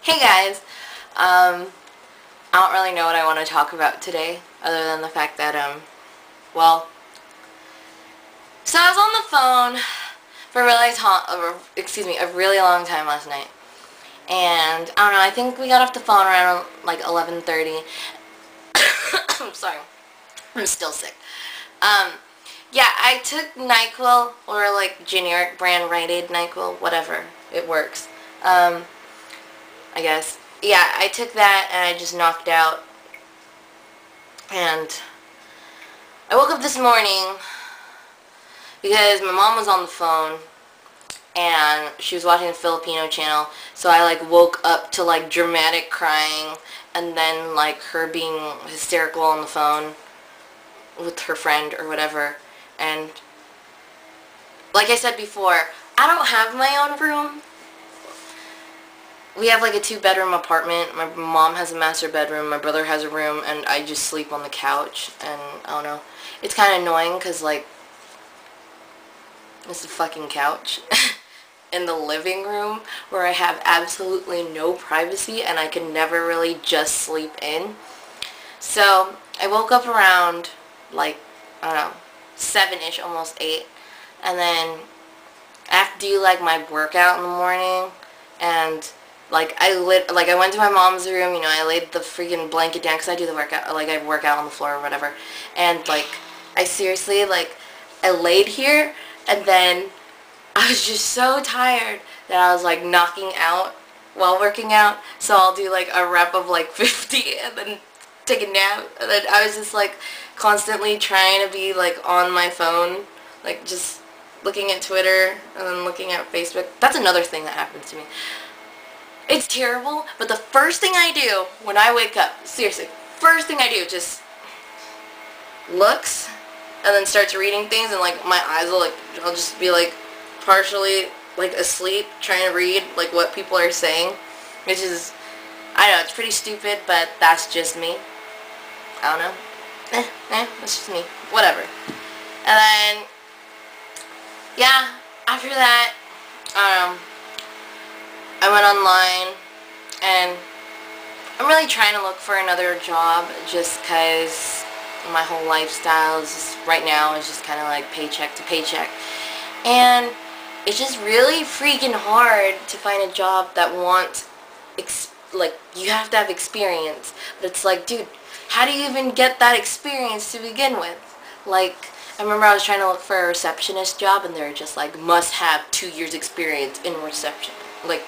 Hey guys, I don't really know what I want to talk about today, other than the fact that, well, so I was on the phone for a really long time last night, and I don't know, I think we got off the phone around like 11:30. I'm sorry, I'm still sick. Um, yeah, I took NyQuil, or like generic brand Rite NyQuil, whatever, it works. I guess. Yeah, I took that and I just knocked out. And I woke up this morning because my mom was on the phone and she was watching the Filipino channel. So I like woke up to like dramatic crying and then like her being hysterical on the phone with her friend or whatever. And like I said before, I don't have my own room. We have like a 2-bedroom apartment. My mom has a master bedroom, my brother has a room, and I just sleep on the couch, and I don't know. It's kind of annoying because like, it's a fucking couch in the living room where I have absolutely no privacy and I can never really just sleep in. So I woke up around like, I don't know, 7-ish, almost 8, and then I have to do like my workout in the morning, and like I went to my mom's room, you know, I laid the freaking blanket down because I do the workout, like I work out on the floor or whatever, and like I seriously, like, I laid here and then I was just so tired that I was like knocking out while working out, so I'll do like a rep of like 50 and then take a nap, and then I was just like constantly trying to be like on my phone, like just looking at Twitter and then looking at Facebook. That's another thing that happens to me. It's terrible, but the first thing I do when I wake up, seriously, first thing I do, just looks and then starts reading things, and like my eyes will like, I'll just be like partially like asleep trying to read like what people are saying, which is, I know, it's pretty stupid, but that's just me. I don't know. That's just me. Whatever. And then, yeah, after that, I went online, and I'm really trying to look for another job just because my whole lifestyle is just, right now, is just kind of like paycheck to paycheck. And it's just really freaking hard to find a job that wants, like, you have to have experience. But it's like, dude, how do you even get that experience to begin with? Like, I remember I was trying to look for a receptionist job, and they're just like, must have 2 years experience in reception. Like,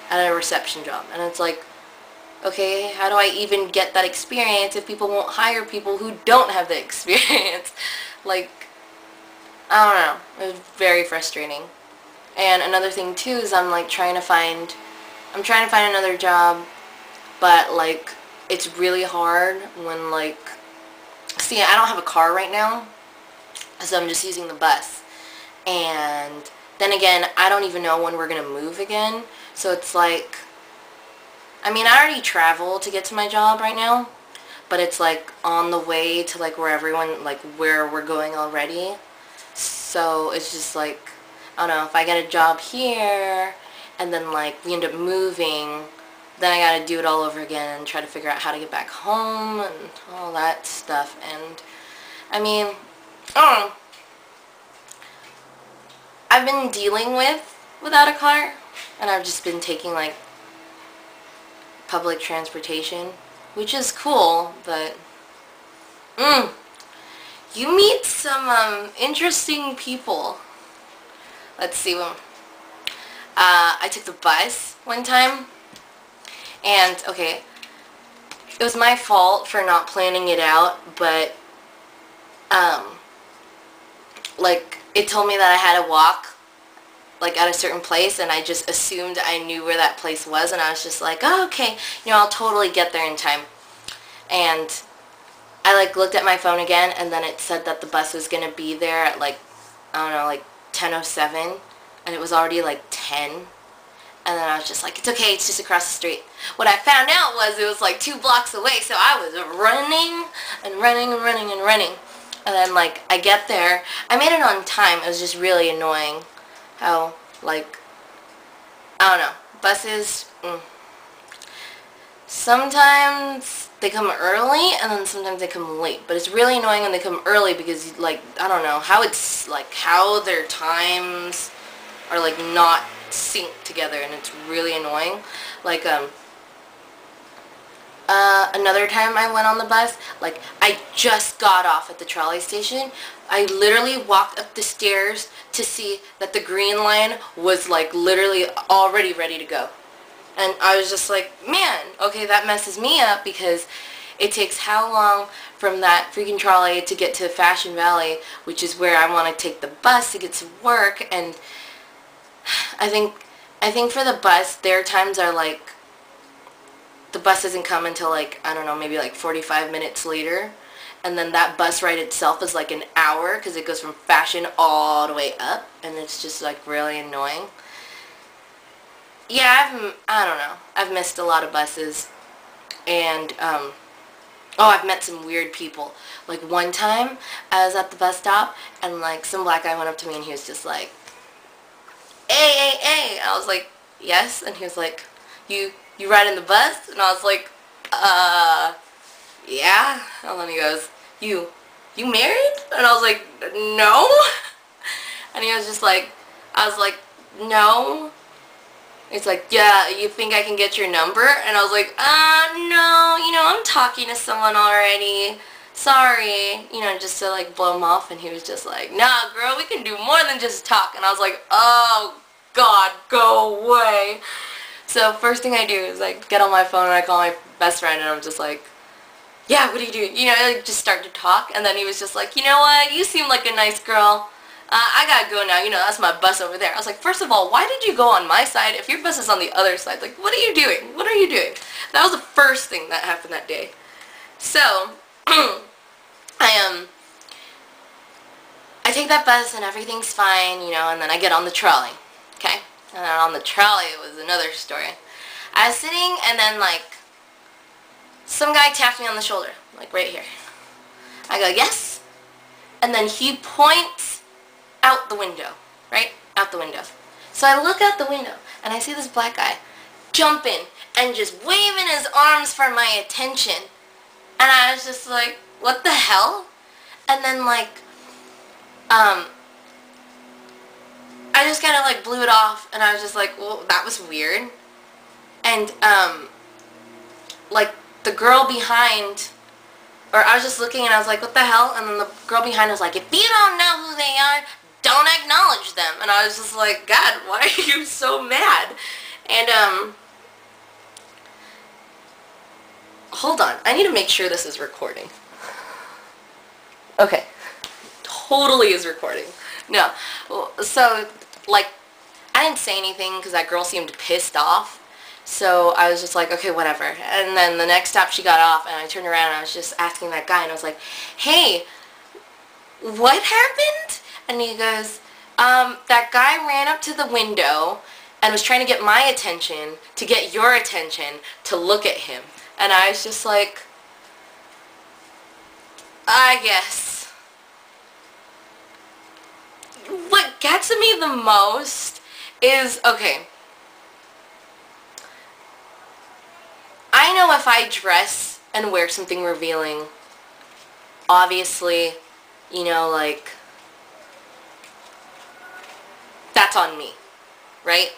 at a reception job. And it's like, okay, how do I even get that experience if people won't hire people who don't have the experience? Like, I don't know. It was very frustrating. And another thing too is I'm trying to find another job, but like, it's really hard when like, see, I don't have a car right now, so I'm just using the bus. And then again, I don't even know when we're gonna move again, so it's like, I mean, I already travel to get to my job right now, but it's like on the way to like where we're going already. So it's just like, I don't know, if I get a job here and then like we end up moving, then I gotta do it all over again and try to figure out how to get back home and all that stuff. And I mean, I don't know. I've been dealing without a car, and I've just been taking like public transportation, which is cool, but you meet some interesting people. Let's see. I took the bus one time, and okay, it was my fault for not planning it out, but like, it told me that I had to walk like at a certain place, and I just assumed I knew where that place was, and I was just like, oh, okay, you know, I'll totally get there in time. And I like looked at my phone again, and then it said that the bus was gonna be there at like, I don't know, like 10:07, and it was already like 10. And then I was just like, it's okay, it's just across the street. What I found out was it was like 2 blocks away, so I was running and running and running and running. And then like, I get there, I made it on time. It was just really annoying how, like, I don't know, buses, sometimes they come early and then sometimes they come late. But it's really annoying when they come early because, like, I don't know, how it's, like, how their times are, like, not synced together, and it's really annoying. Like, another time I went on the bus, like, I just got off at the trolley station. I literally walked up the stairs to see that the green line was, like, literally already ready to go. And I was just like, man, okay, that messes me up because it takes how long from that freaking trolley to get to Fashion Valley, which is where I want to take the bus to get to work. And I think for the bus, their times are like, the bus doesn't come until, like, I don't know, maybe like 45 minutes later. And then that bus ride itself is like an hour because it goes from Fashion all the way up. And it's just, like, really annoying. Yeah, I don't know. I've missed a lot of buses. And, oh, I've met some weird people. Like, one time, I was at the bus stop, and, like, some black guy went up to me, and he was just like, hey, hey, hey. I was like, yes. And he was like, you ride in the bus? And I was like, yeah. And then he goes, you married? And I was like, no. And he was just like, I was like, no. It's like, yeah, you think I can get your number? And I was like, no, I'm talking to someone already. Sorry, just to, like, blow him off. And he was just like, nah, girl, we can do more than just talk. And I was like, oh, God, go away. So first thing I do is, like, get on my phone and I call my best friend and I'm just like, yeah, what are you doing? Like, just start to talk. And then he was just like, you know what, you seem like a nice girl. I gotta go now, that's my bus over there. I was like, first of all, why did you go on my side if your bus is on the other side? Like, what are you doing? What are you doing? That was the first thing that happened that day. So, I take that bus and everything's fine, and then I get on the trolley, okay? And then on the trolley, it was another story. I was sitting, and then, like, some guy tapped me on the shoulder, like, right here. I go, yes? And then he points out the window, right? Out the window. So I look out the window, and I see this black guy jumping and just waving his arms for my attention. And I was just like, what the hell? And then, like, I just kind of, like, blew it off, and I was just like, well, that was weird. And, like, the girl behind, or I was just looking, and I was like, what the hell? And then the girl behind was like, if you don't know who they are, don't acknowledge them. And I was just like, God, why are you so mad? And, hold on. I need to make sure this is recording. Okay. Totally is recording. No. So, like, I didn't say anything because that girl seemed pissed off. So I was just like, okay, whatever. And then the next stop she got off, and I turned around and I was just asking that guy, and I was like, hey, what happened? And he goes, that guy ran up to the window and was trying to get my attention, to get your attention, to look at him. And I was just like, I guess. What gets me the most is, okay, I know if I dress and wear something revealing, obviously, like, that's on me, right?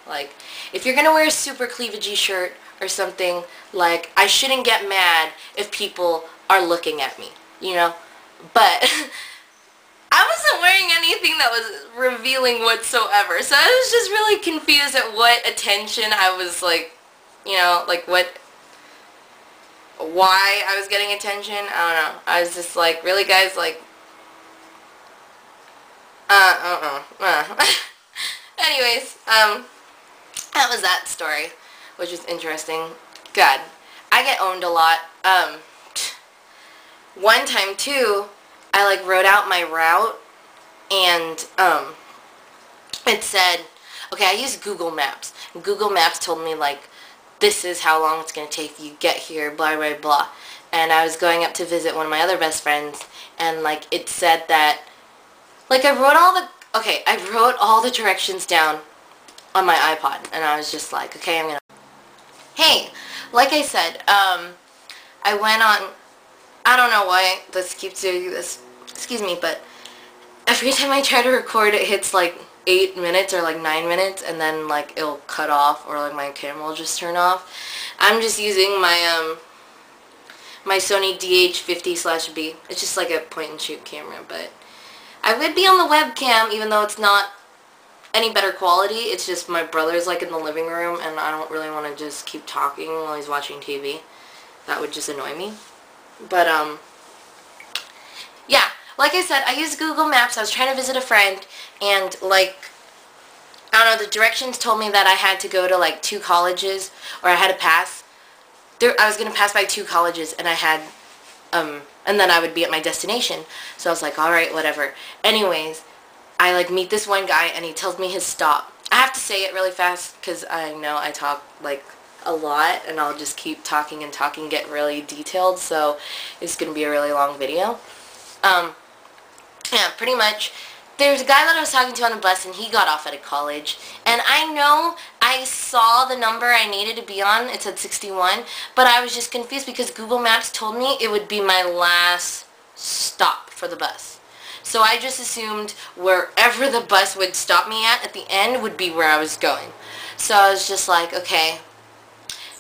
Like, if you're gonna wear a super cleavagey shirt or something, like, I shouldn't get mad if people are looking at me, But I wasn't wearing anything that was revealing whatsoever, so I was just really confused at what attention I was, like, like, why I was getting attention. I don't know. I was just like, really, guys? Like, Anyways, that was that story, which was interesting. God, I get owned a lot. One time, too, I, like, wrote out my route, and, it said, okay, I used Google Maps. And Google Maps told me, like, this is how long it's going to take you to get here, blah, blah, blah. And I was going up to visit one of my other best friends, and, like, it said that, like, I wrote all the directions down on my iPod, and I was just like, okay, Hey, like I said, I went on, I don't know why this keeps doing this, excuse me, but every time I try to record it hits like 8 minutes or like 9 minutes, and then like it'll cut off, or like my camera will just turn off. I'm just using my my Sony DH50/B. It's just like a point and shoot camera, but I would be on the webcam even though it's not any better quality. It's just my brother's like in the living room, and I don't really want to just keep talking while he's watching TV. That would just annoy me. But yeah, like I said, I used Google Maps. I was trying to visit a friend, and like, I don't know, the directions told me that I had to go to like 2 colleges, or I had to pass. I was going to pass by 2 colleges, and I had, and then I would be at my destination. So I was like, alright, whatever. Anyways, I like meet this one guy, and he tells me his stop. I have to say it really fast, because I know I talk like a lot, and I'll just keep talking and talking, get really detailed, so it's going to be a really long video. Yeah, pretty much. There's a guy that I was talking to on the bus, and he got off at a college. And I know I saw the number I needed to be on. It said 61. But I was just confused because Google Maps told me it would be my last stop for the bus. So I just assumed wherever the bus would stop me at the end would be where I was going. So I was just like, okay,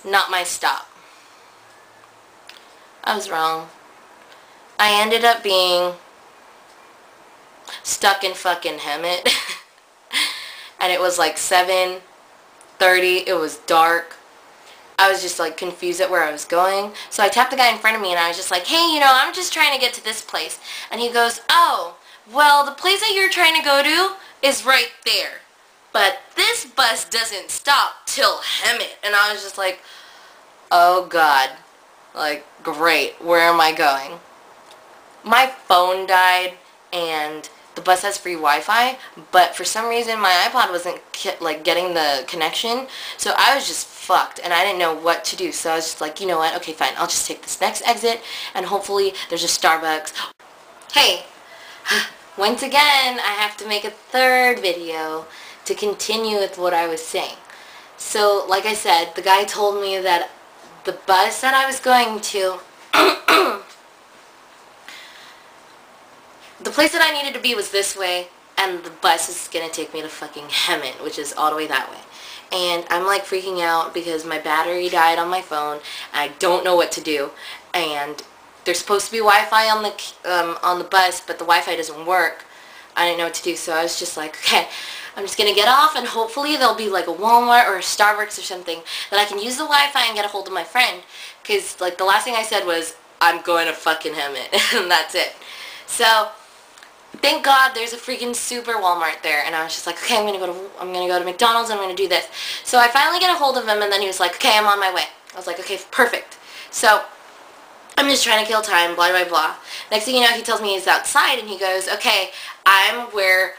not my stop. I was wrong. I ended up being stuck in fucking Hemet. And it was like 7:30. It was dark. I was just like confused at where I was going. So I tapped the guy in front of me, and I was just like, hey, you know, I'm just trying to get to this place. And he goes, oh, well, the place that you're trying to go to is right there. But this bus doesn't stop till Hemet. And I was just like, oh God. Like, great. Where am I going? My phone died, and the bus has free Wi-Fi, but for some reason my iPod wasn't like getting the connection, so I was just fucked, and I didn't know what to do. So I was just like, you know what, okay, fine, I'll just take this next exit, and hopefully there's a Starbucks. Hey, once again, I have to make a 3rd video to continue with what I was saying. So, like I said, the guy told me that the bus that I was going to the place that I needed to be was this way, and the bus is going to take me to fucking Hemet, which is all the way that way. And I'm like freaking out because my battery died on my phone, and I don't know what to do. And there's supposed to be Wi-Fi on the bus, but the Wi-Fi doesn't work. I didn't know what to do, so I was just like, okay, I'm just going to get off, and hopefully there'll be like a Walmart or a Starbucks or something that I can use the Wi-Fi and get a hold of my friend. Because like the last thing I said was, I'm going to fucking Hemet, and that's it. So thank God there's a freaking super Walmart there, and I was just like, okay, I'm gonna go to McDonald's, and I'm gonna do this. So I finally get a hold of him, and then he was like, okay, I'm on my way. I was like, okay, perfect. So I'm just trying to kill time, blah blah blah. Next thing you know, he tells me he's outside, and he goes, okay, I'm where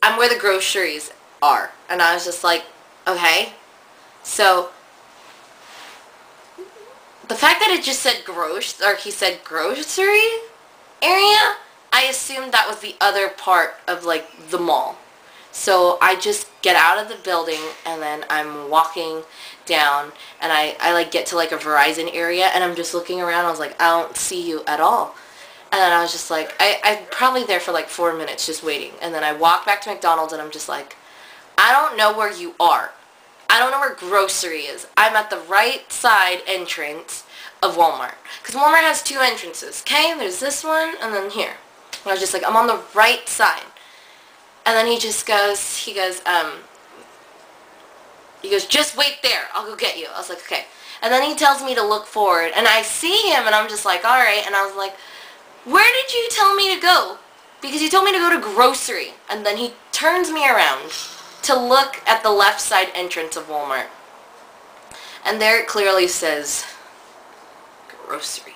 the groceries are. And I was just like, okay. So the fact that it just said he said grocery area, I assumed that was the other part of like the mall. So I just get out of the building, and then I'm walking down, and I like get to like a Verizon area, and I'm just looking around. I was like, I don't see you at all. And then I was just like, I'm probably there for like 4 minutes just waiting. And then I walk back to McDonald's, and I'm just like, I don't know where you are. I don't know where grocery is. I'm at the right side entrance of Walmart. Because Walmart has 2 entrances, okay? There's this one, and then here. And I was just like, I'm on the right side. And then he goes, just wait there. I'll go get you. I was like, okay. And then he tells me to look forward. And I see him, and I'm just like, alright. And I was like, where did you tell me to go? Because you told me to go to grocery. And then he turns me around to look at the left side entrance of Walmart. And there it clearly says, grocery.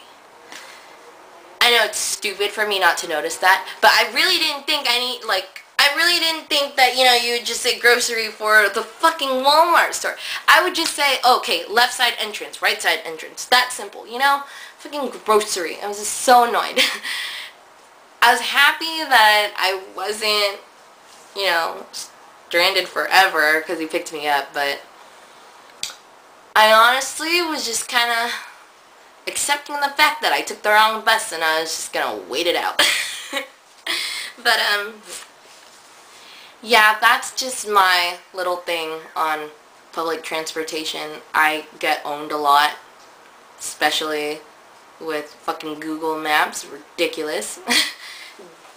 I know it's stupid for me not to notice that, but I really didn't think that, you know, you would just say grocery for the fucking Walmart store. I would just say, okay, left side entrance, right side entrance. That simple, you know? Fucking grocery. I was just so annoyed. I was happy that I wasn't, you know, stranded forever because he picked me up, but I honestly was just kind of accepting the fact that I took the wrong bus and I was just gonna wait it out. But, yeah, that's just my little thing on public transportation. I get owned a lot, especially with fucking Google Maps. Ridiculous.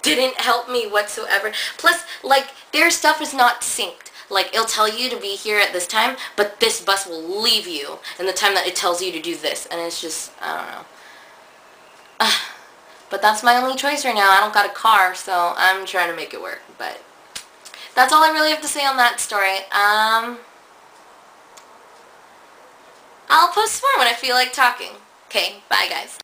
Didn't help me whatsoever. Plus, like, their stuff is not synced. Like, it'll tell you to be here at this time, but this bus will leave you in the time that it tells you to do this. And it's just, I don't know. But that's my only choice right now. I don't got a car, so I'm trying to make it work. But that's all I really have to say on that story. I'll post more when I feel like talking. Okay, bye guys.